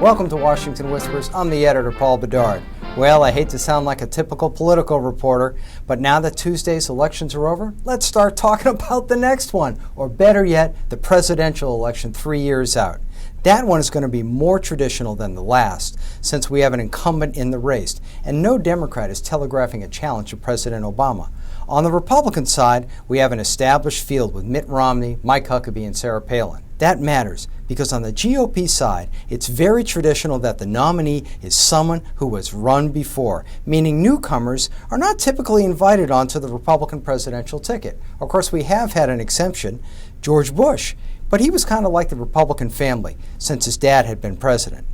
Welcome to Washington Whispers. I'm the editor, Paul Bedard. Well, I hate to sound like a typical political reporter, but now that Tuesday's elections are over, let's start talking about the next one, or better yet, the presidential election 3 years out. That one is going to be more traditional than the last, since we have an incumbent in the race, and no Democrat is telegraphing a challenge to President Obama. On the Republican side, we have an established field with Mitt Romney, Mike Huckabee, and Sarah Palin. That matters because on the GOP side, it's very traditional that the nominee is someone who has run before, meaning newcomers are not typically invited onto the Republican presidential ticket. Of course, we have had an exemption, George Bush, but he was kind of like the Republican family since his dad had been president.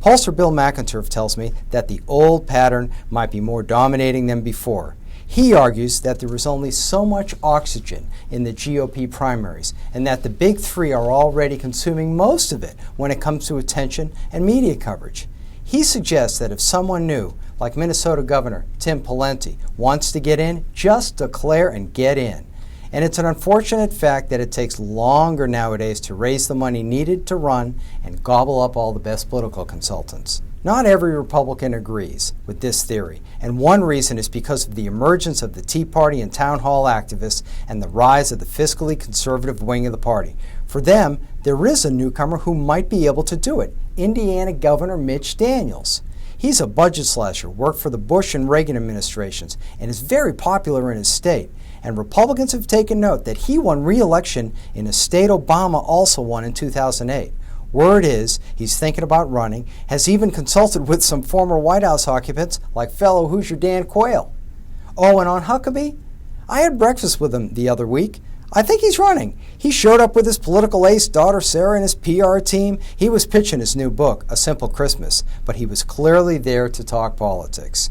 Pollster Bill McInturff tells me that the old pattern might be more dominating than before. He argues that there is only so much oxygen in the GOP primaries and that the big three are already consuming most of it when it comes to attention and media coverage. He suggests that if someone new, like Minnesota Governor Tim Pawlenty, wants to get in, just declare and get in. And it's an unfortunate fact that it takes longer nowadays to raise the money needed to run and gobble up all the best political consultants. Not every Republican agrees with this theory, and one reason is because of the emergence of the Tea Party and town hall activists and the rise of the fiscally conservative wing of the party. For them, there is a newcomer who might be able to do it, Indiana Governor Mitch Daniels. He's a budget slasher, worked for the Bush and Reagan administrations, and is very popular in his state. And Republicans have taken note that he won re-election in a state Obama also won in 2008. Word is he's thinking about running, has even consulted with some former White House occupants like fellow Hoosier Dan Quayle. Oh, and on Huckabee? I had breakfast with him the other week. I think he's running. He showed up with his political ace daughter Sarah and his PR team. He was pitching his new book, A Simple Christmas, but he was clearly there to talk politics.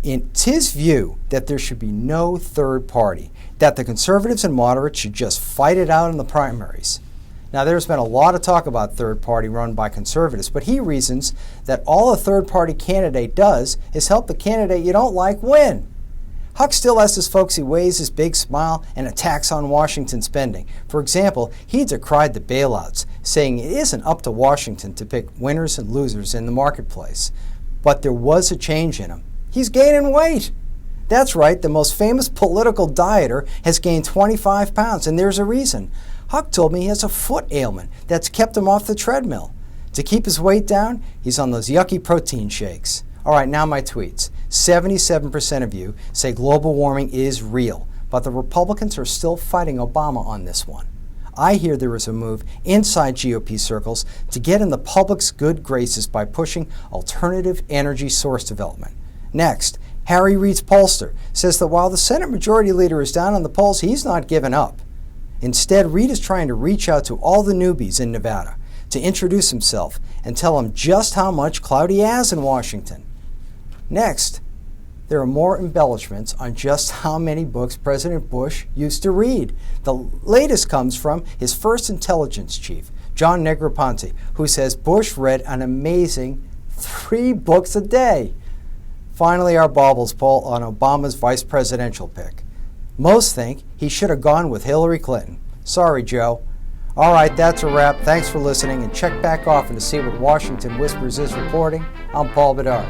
It's his view that there should be no third party, that the conservatives and moderates should just fight it out in the primaries. Now, there's been a lot of talk about third party run by conservatives, but he reasons that all a third party candidate does is help the candidate you don't like win. Huck still has his folksy ways, his big smile, and attacks on Washington spending. For example, he decried the bailouts, saying it isn't up to Washington to pick winners and losers in the marketplace. But there was a change in him. He's gaining weight. That's right, the most famous political dieter has gained 25 pounds, and there's a reason. Huck told me he has a foot ailment that's kept him off the treadmill. To keep his weight down, he's on those yucky protein shakes. All right, now my tweets. 77% of you say global warming is real, but the Republicans are still fighting Obama on this one. I hear there is a move inside GOP circles to get in the public's good graces by pushing alternative energy source development. Next, Harry Reid's pollster says that while the Senate Majority Leader is down on the polls, he's not giving up. Instead, Reid is trying to reach out to all the newbies in Nevada to introduce himself and tell them just how much clout he has in Washington. Next, there are more embellishments on just how many books President Bush used to read. The latest comes from his first intelligence chief, John Negroponte, who says Bush read an amazing 3 books a day. Finally, our baubles poll on Obama's vice presidential pick. Most think he should have gone with Hillary Clinton. Sorry, Joe. All right, that's a wrap. Thanks for listening, and check back often to see what Washington Whispers is reporting. I'm Paul Bedard.